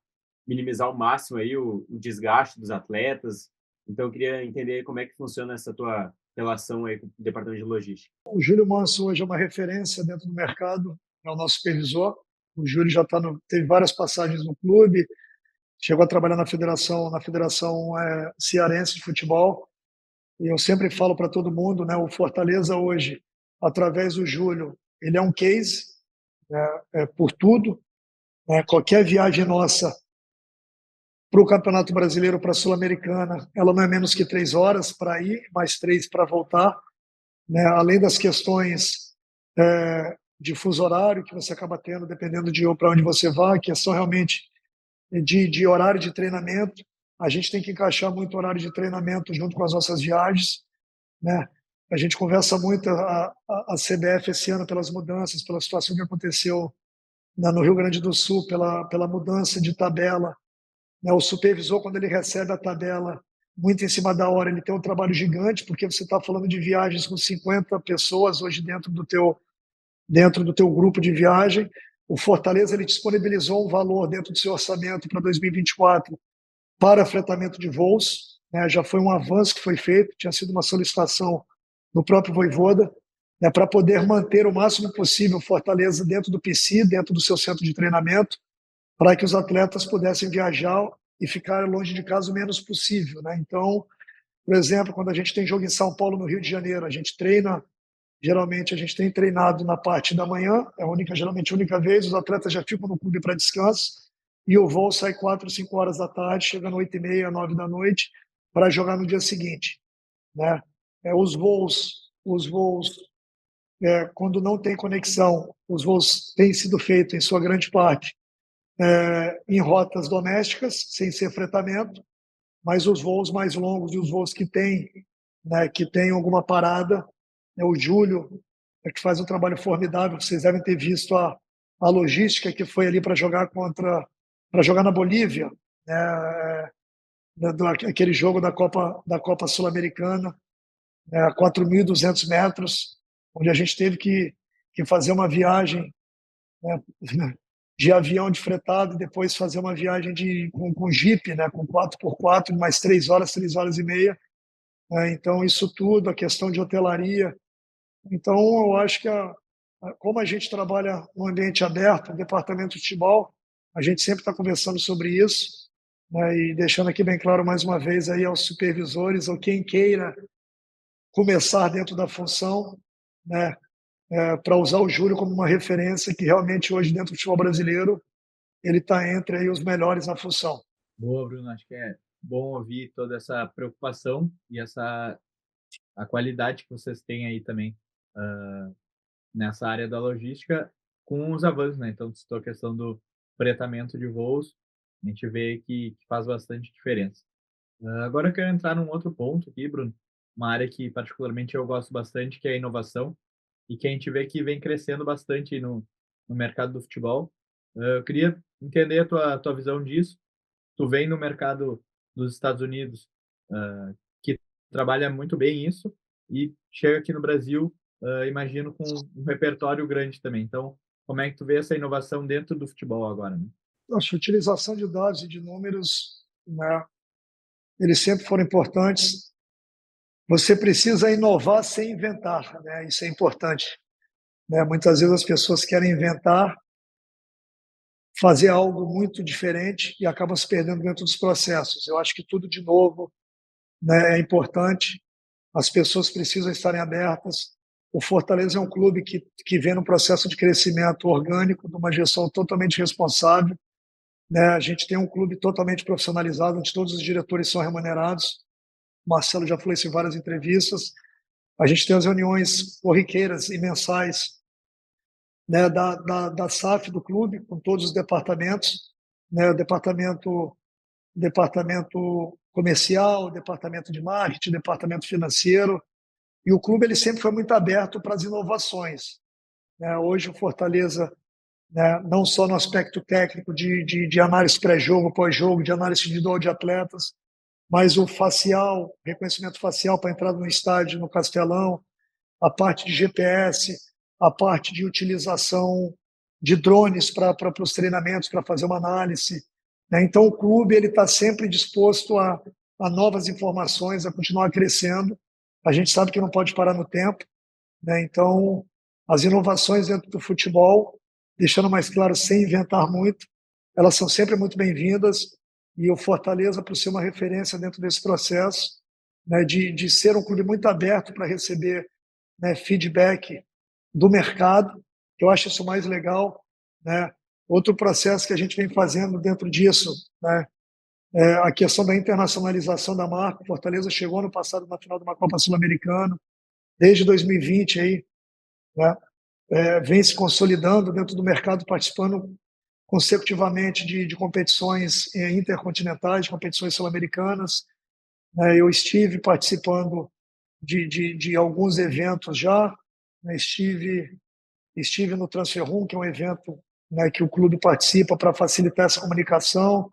minimizar ao máximo aí o desgaste dos atletas. Então, eu queria entender como é que funciona essa tua relação aí com o departamento de logística. O Júlio Manso hoje é uma referência dentro do mercado, é o nosso supervisor. O Júlio já teve várias passagens no clube, chegou a trabalhar na federação cearense de futebol. E eu sempre falo para todo mundo, né, o Fortaleza hoje, através do Júlio, ele é um case, né, por tudo. Né, qualquer viagem nossa para o Campeonato Brasileiro, para a Sul-Americana, ela não é menos que 3 horas para ir, mais 3 para voltar. Né, além das questões de fuso horário que você acaba tendo, dependendo de para onde você vai, que são realmente de horário de treinamento. A gente tem que encaixar muito horário de treinamento junto com as nossas viagens. Né? A gente conversa muito, a CBF esse ano, pelas mudanças, pela situação que aconteceu no Rio Grande do Sul, pela mudança de tabela. Né? O supervisor, quando ele recebe a tabela muito em cima da hora, ele tem um trabalho gigante, porque você está falando de viagens com 50 pessoas hoje dentro do teu grupo de viagem. O Fortaleza ele disponibilizou um valor dentro do seu orçamento para 2024 para fretamento de voos. Né? Já foi um avanço que foi feito, tinha sido uma solicitação do próprio Vojvoda, né, para poder manter o máximo possível Fortaleza dentro do PC, dentro do seu centro de treinamento, para que os atletas pudessem viajar e ficar longe de casa o menos possível. Né? Então, por exemplo, quando a gente tem jogo em São Paulo, no Rio de Janeiro, a gente treina. Geralmente a gente tem treinado na parte da manhã, geralmente a única vez, os atletas já ficam no clube para descanso, e o voo sai 4, 5 horas da tarde, chega às 8h30, 9 da noite, para jogar no dia seguinte. Né? Os voos quando não tem conexão, os voos têm sido feitos, em sua grande parte, em rotas domésticas, sem ser fretamento, mas os voos mais longos e os voos que têm, né, que tem alguma parada, o Júlio, que faz um trabalho formidável, vocês devem ter visto a logística que foi ali para jogar contra para jogar na Bolívia, aquele jogo da Copa Sul-Americana, a 4.200 metros, onde a gente teve que fazer uma viagem, né, de avião de fretado e depois fazer uma viagem com Jeep, né, com 4x4, mais 3 horas e meia. Então, isso tudo, a questão de hotelaria. Então, eu acho que como a gente trabalha no ambiente aberto, no departamento de futebol, a gente sempre está conversando sobre isso, né, e deixando aqui bem claro mais uma vez aí aos supervisores ou quem queira começar dentro da função, né, para usar o Júlio como uma referência que realmente hoje dentro do futebol brasileiro ele está entre aí os melhores na função. Boa, Bruno. Acho que é bom ouvir toda essa preocupação e a qualidade que vocês têm aí também nessa área da logística com os avanços, né? Então, citou a questão do fretamento de voos, a gente vê que faz bastante diferença. Agora eu quero entrar num outro ponto aqui, Bruno, uma área que particularmente eu gosto bastante, que é a inovação, e que a gente vê que vem crescendo bastante no mercado do futebol. Eu queria entender a tua visão disso. Tu vem no mercado dos Estados Unidos, que trabalha muito bem isso, e chega aqui no Brasil, imagino, com um repertório grande também. Então, como é que tu vê essa inovação dentro do futebol agora, né? Nossa, a utilização de dados e de números, né, eles sempre foram importantes. Você precisa inovar sem inventar, né? Isso é importante, né? Muitas vezes as pessoas querem inventar, fazer algo muito diferente e acabam se perdendo dentro dos processos. Eu acho que tudo de novo, né, é importante. As pessoas precisam estarem abertas. O Fortaleza é um clube que vem num processo de crescimento orgânico, de uma gestão totalmente responsável, né? A gente tem um clube totalmente profissionalizado, onde todos os diretores são remunerados. O Marcelo já falou isso em várias entrevistas. A gente tem as reuniões corriqueiras e mensais, né, da SAF do clube, com todos os departamentos, né, o departamento comercial, departamento de marketing, departamento financeiro. E o clube ele sempre foi muito aberto para as inovações, né? Hoje o Fortaleza, né, não só no aspecto técnico de análise pré-jogo, pós-jogo, de análise individual de atletas, mas o facial, reconhecimento facial para entrar no estádio, no Castelão, a parte de GPS, a parte de utilização de drones para os treinamentos, para fazer uma análise, né? Então, o clube ele está sempre disposto a novas informações, a continuar crescendo. A gente sabe que não pode parar no tempo, né? Então, as inovações dentro do futebol, deixando mais claro, sem inventar muito, elas são sempre muito bem-vindas. E o Fortaleza, por ser uma referência dentro desse processo, né, de ser um clube muito aberto para receber, né, feedback do mercado, eu acho isso mais legal, né? Outro processo que a gente vem fazendo dentro disso, né, é a questão da internacionalização da marca. Fortaleza chegou no passado na final de uma Copa Sul-Americana, desde 2020 aí, né, vem se consolidando dentro do mercado, participando consecutivamente de competições intercontinentais, competições sul-americanas, né? Eu estive participando de alguns eventos já, né? Estive no Transfer Room, que é um evento, né, que o clube participa para facilitar essa comunicação.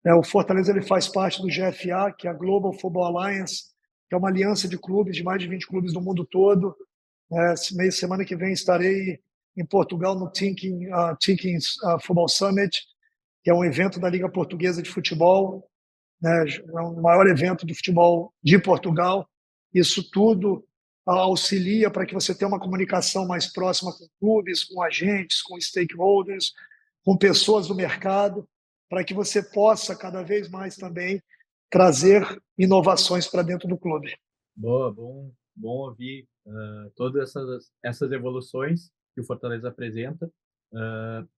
O Fortaleza ele faz parte do GFA, que é a Global Football Alliance, que é uma aliança de clubes, de mais de 20 clubes do mundo todo. Semana que vem estarei em Portugal no Thinking Football Summit, que é um evento da Liga Portuguesa de Futebol, né? É o maior evento de futebol de Portugal. Isso tudo auxilia para que você tenha uma comunicação mais próxima com clubes, com agentes, com stakeholders, com pessoas do mercado, para que você possa cada vez mais também trazer inovações para dentro do clube. Boa, bom ouvir todas essas evoluções que o Fortaleza apresenta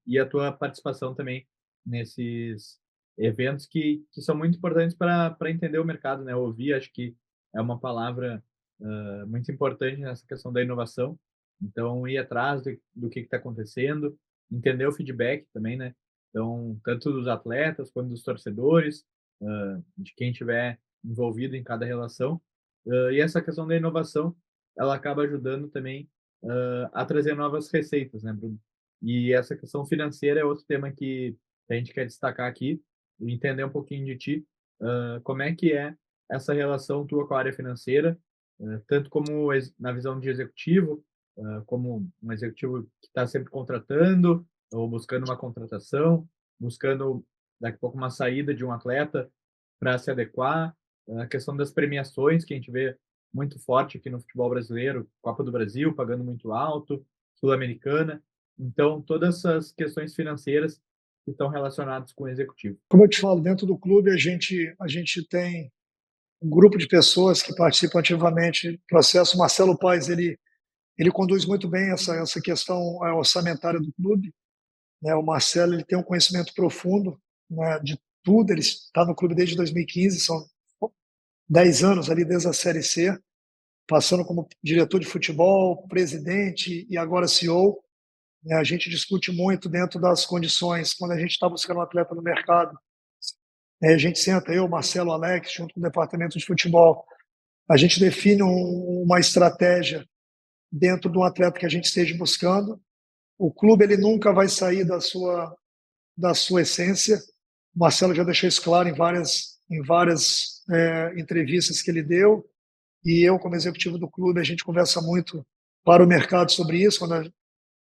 e a tua participação também nesses eventos que são muito importantes para entender o mercado, né? Ouvir, acho que é uma palavra muito importante nessa questão da inovação. Então, ir atrás do que está acontecendo, entender o feedback também, né? Então, tanto dos atletas quanto dos torcedores, de quem estiver envolvido em cada relação. E essa questão da inovação, ela acaba ajudando também a trazer novas receitas, né, Bruno? E essa questão financeira é outro tema que a gente quer destacar aqui e entender um pouquinho de ti, como é que é essa relação tua com a área financeira, tanto como na visão de executivo, como um executivo que está sempre contratando ou buscando uma contratação, buscando daqui a pouco uma saída de um atleta para se adequar, a questão das premiações que a gente vê muito forte aqui no futebol brasileiro, Copa do Brasil pagando muito alto, Sul-Americana. Então, todas essas questões financeiras que estão relacionadas com o executivo. Como eu te falo, dentro do clube a gente tem um grupo de pessoas que participam ativamente do processo. O Marcelo Paes, ele conduz muito bem essa questão orçamentária do clube, né? O Marcelo, ele tem um conhecimento profundo, né, de tudo. Ele está no clube desde 2015, são 10 anos ali desde a Série C, passando como diretor de futebol, presidente e agora CEO. Né? A gente discute muito dentro das condições, quando a gente está buscando um atleta no mercado. A gente senta, eu, Marcelo, Alex, junto com o departamento de futebol, a gente define uma estratégia dentro de um atleta que a gente esteja buscando. O clube ele nunca vai sair da sua essência. O Marcelo já deixou isso claro em várias entrevistas que ele deu, e eu, como executivo do clube, a gente conversa muito para o mercado sobre isso, quando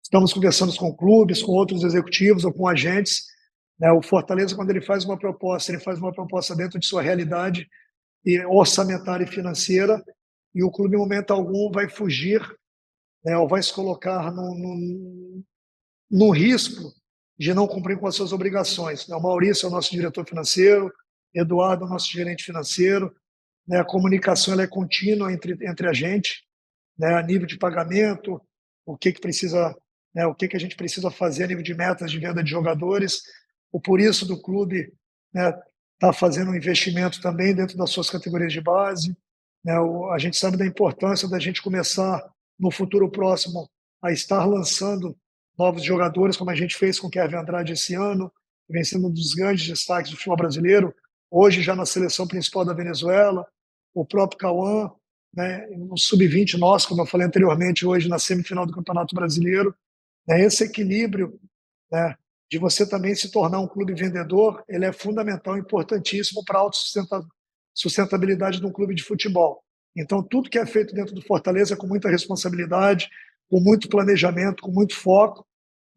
estamos conversando com clubes, com outros executivos ou com agentes. Né? O Fortaleza, quando ele faz uma proposta, ele faz uma proposta dentro de sua realidade orçamentária e financeira, e o clube, em momento algum, vai fugir, né, ou vai se colocar no risco de não cumprir com as suas obrigações. O Maurício é o nosso diretor financeiro, Eduardo é o nosso gerente financeiro, né, a comunicação ela é contínua entre a gente, né, a nível de pagamento, o que precisa, né, o que a gente precisa fazer a nível de metas de venda de jogadores. Por isso do clube, né, tá fazendo um investimento também dentro das suas categorias de base. Né, a gente sabe da importância da gente começar no futuro próximo a estar lançando novos jogadores, como a gente fez com o Kevin Andrade esse ano, vem sendo um dos grandes destaques do futebol brasileiro, hoje já na seleção principal da Venezuela, o próprio Cauã, né, no sub-20 nosso, como eu falei anteriormente, hoje na semifinal do Campeonato Brasileiro. Né, esse equilíbrio, né, de você também se tornar um clube vendedor, ele é fundamental, importantíssimo para a autossustentabilidade de um clube de futebol. Então, tudo que é feito dentro do Fortaleza é com muita responsabilidade, com muito planejamento, com muito foco,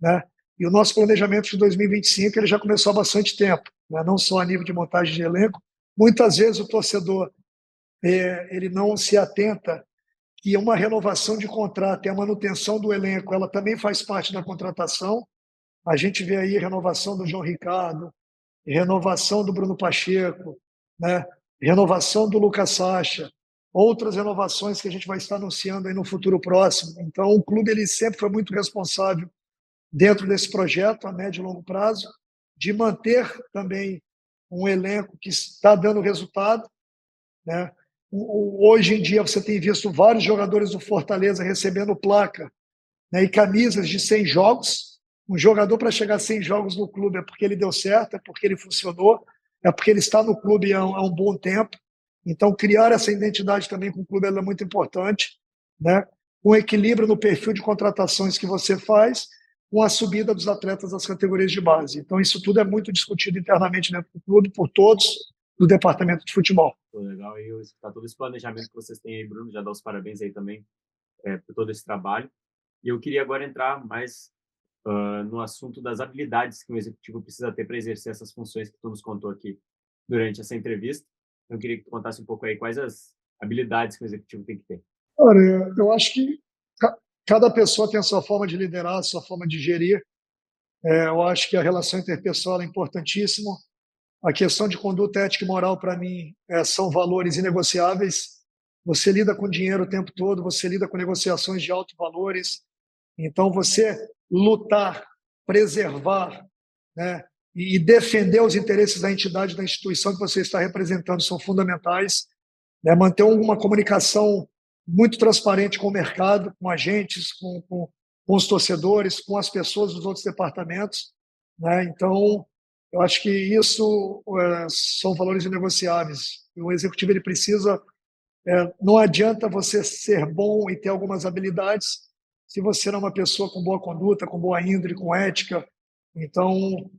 né? E o nosso planejamento de 2025 ele já começou há bastante tempo, né? Não só a nível de montagem de elenco. Muitas vezes o torcedor ele não se atenta que uma renovação de contrato e a manutenção do elenco ela também faz parte da contratação. A gente vê aí renovação do João Ricardo, renovação do Bruno Pacheco, né? Renovação do Lucas Sacha, outras renovações que a gente vai estar anunciando aí no futuro próximo. Então, o clube ele sempre foi muito responsável dentro desse projeto a médio e longo prazo de manter também um elenco que está dando resultado, né? Hoje em dia você tem visto vários jogadores do Fortaleza recebendo placa, né, e camisas de 100 jogos. Um jogador para chegar a 100 jogos no clube é porque ele deu certo, é porque ele funcionou, é porque ele está no clube há um bom tempo. Então, criar essa identidade também com o clube é muito importante, né? Um equilíbrio no perfil de contratações que você faz com a subida dos atletas das categorias de base. Então, isso tudo é muito discutido internamente dentro do clube por todos do departamento de futebol. Legal, e escutar todo esse planejamento que vocês têm aí, Bruno, já dá os parabéns aí também por todo esse trabalho. E eu queria agora entrar mais no assunto das habilidades que um executivo precisa ter para exercer essas funções que tu nos contou aqui durante essa entrevista. Eu queria que tu contasse um pouco aí quais as habilidades que o executivo tem que ter. Olha, eu acho que cada pessoa tem a sua forma de liderar, a sua forma de gerir. Eu acho que a relação interpessoal é importantíssima. A questão de conduta ética e moral, para mim, são valores inegociáveis. Você lida com dinheiro o tempo todo, você lida com negociações de altos valores. Então, você lutar, preservar, né, e defender os interesses da entidade, da instituição que você está representando são fundamentais. Né, manter uma comunicação muito transparente com o mercado, com agentes, com os torcedores, com as pessoas dos outros departamentos. Né? Então, eu acho que isso são valores inegociáveis. O executivo ele precisa... não adianta você ser bom e ter algumas habilidades se você não é uma pessoa com boa conduta, com boa índole, com ética. Então,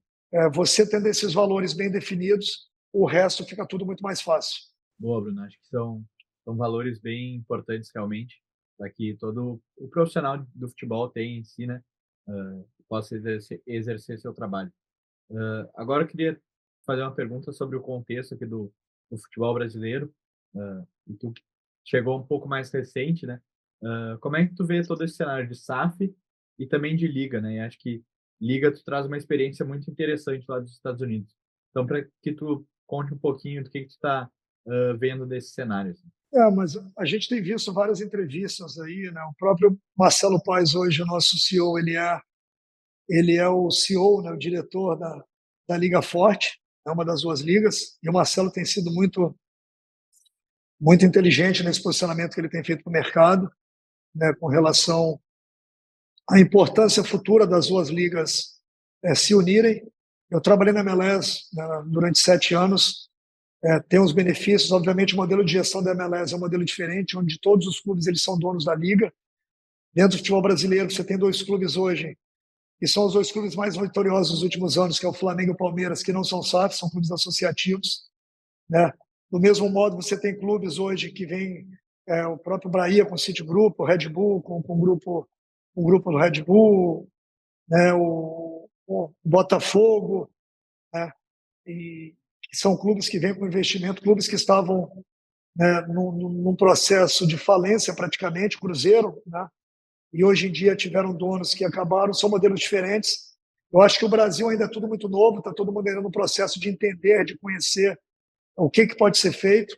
você tendo esses valores bem definidos, o resto fica tudo muito mais fácil. Boa, Bruno. Acho que são valores bem importantes realmente, para que todo o profissional do futebol tenha em si, né, possa exercer seu trabalho. Agora eu queria fazer uma pergunta sobre o contexto aqui do futebol brasileiro. E tu que chegou um pouco mais recente, né? Como é que tu vê todo esse cenário de SAF e também de liga, né? E acho que liga tu traz uma experiência muito interessante lá dos Estados Unidos. Então, para que tu conte um pouquinho do que tu está vendo desse cenário. Assim. Mas a gente tem visto várias entrevistas aí, né? O próprio Marcelo Paes hoje, o nosso CEO, ele é o CEO, né? O diretor da Liga Forte, é uma das duas ligas, e o Marcelo tem sido muito inteligente nesse posicionamento que ele tem feito para o mercado, né? Com relação à importância futura das duas ligas se unirem. Eu trabalhei na MLS, né, durante 7 anos. Tem os benefícios, obviamente o modelo de gestão da MLS é um modelo diferente, onde todos os clubes eles são donos da liga. Dentro do futebol brasileiro, você tem 2 clubes hoje, que são os 2 clubes mais vitoriosos dos últimos anos, que é o Flamengo e o Palmeiras, que não são SAF, são clubes associativos, né? Do mesmo modo, você tem clubes hoje que vêm, o próprio Bahia com o City Group, o Red Bull com o grupo do Red Bull, né? O Botafogo, né? E que são clubes que vêm com investimento, clubes que estavam, né, num processo de falência praticamente, Cruzeiro, né? E hoje em dia tiveram donos que acabaram, são modelos diferentes. Eu acho que o Brasil ainda é tudo muito novo, está todo mundo ainda no processo de entender, de conhecer o que pode ser feito.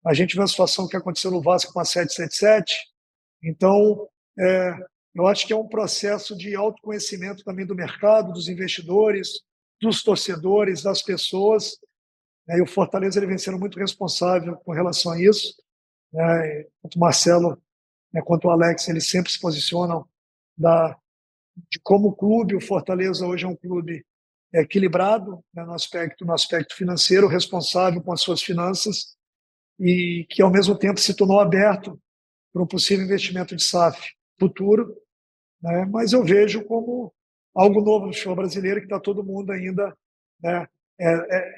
A gente vê a situação que aconteceu no Vasco com a 777. Então, eu acho que é um processo de autoconhecimento também do mercado, dos investidores, dos torcedores, das pessoas. E o Fortaleza ele vem sendo muito responsável com relação a isso. Tanto o Marcelo, né, quanto o Alex, eles sempre se posicionam de como clube. O Fortaleza hoje é um clube equilibrado, né, no aspecto financeiro, responsável com as suas finanças e que, ao mesmo tempo, se tornou aberto para um possível investimento de SAF futuro, né, mas eu vejo como algo novo no futebol brasileiro, que está todo mundo ainda, né,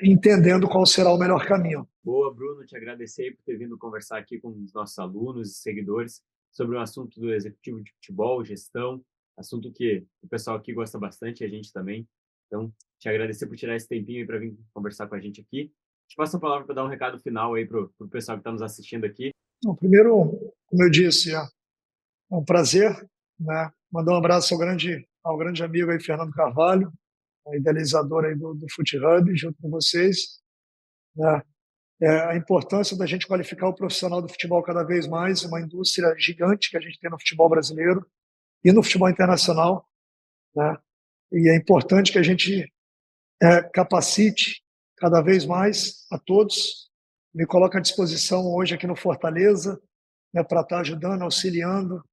entendendo qual será o melhor caminho. Boa, Bruno, te agradecer aí por ter vindo conversar aqui com os nossos alunos e seguidores sobre o assunto do executivo de futebol, gestão, assunto que o pessoal aqui gosta bastante, a gente também. Então, te agradecer por tirar esse tempinho aí para vir conversar com a gente aqui. Te passo a palavra para dar um recado final aí para o pessoal que está nos assistindo aqui. Bom, primeiro, como eu disse, é um prazer, né? Mandar um abraço ao grande amigo aí, Fernando Carvalho, idealizador aí do Fut Hub, junto com vocês, né? A importância da gente qualificar o profissional do futebol cada vez mais, uma indústria gigante que a gente tem no futebol brasileiro e no futebol internacional, né? E é importante que a gente capacite cada vez mais a todos. Me coloco à disposição hoje aqui no Fortaleza, né, para estar ajudando, auxiliando,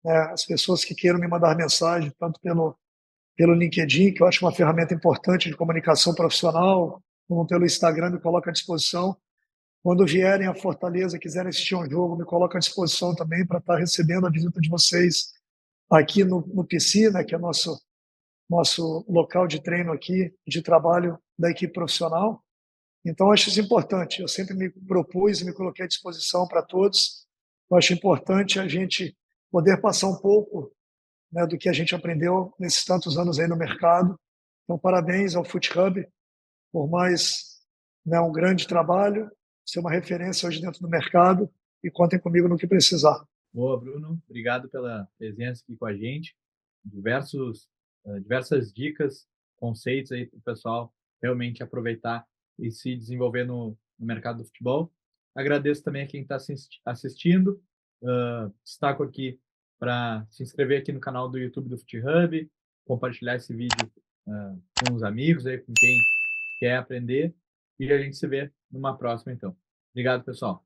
né, as pessoas que queiram me mandar mensagem, tanto pelo LinkedIn, que eu acho uma ferramenta importante de comunicação profissional, como pelo Instagram, me coloco à disposição. Quando vierem a Fortaleza, quiserem assistir um jogo, me coloco à disposição também para estar recebendo a visita de vocês aqui no PC, né, que é nosso local de treino aqui, de trabalho da equipe profissional. Então, acho isso importante. Eu sempre me propus e me coloquei à disposição para todos. Eu acho importante a gente poder passar um pouco, né, do que a gente aprendeu nesses tantos anos aí no mercado. Então, parabéns ao Fut Hub por mais, né, um grande trabalho, ser uma referência hoje dentro do mercado, e contem comigo no que precisar. Boa, Bruno. Obrigado pela presença aqui com a gente. Diversas dicas, conceitos aí para o pessoal realmente aproveitar e se desenvolver no mercado do futebol. Agradeço também a quem está assistindo. Destaco aqui para se inscrever aqui no canal do YouTube do Fut Hub, compartilhar esse vídeo com os amigos, aí, com quem quer aprender, e a gente se vê numa próxima, então. Obrigado, pessoal.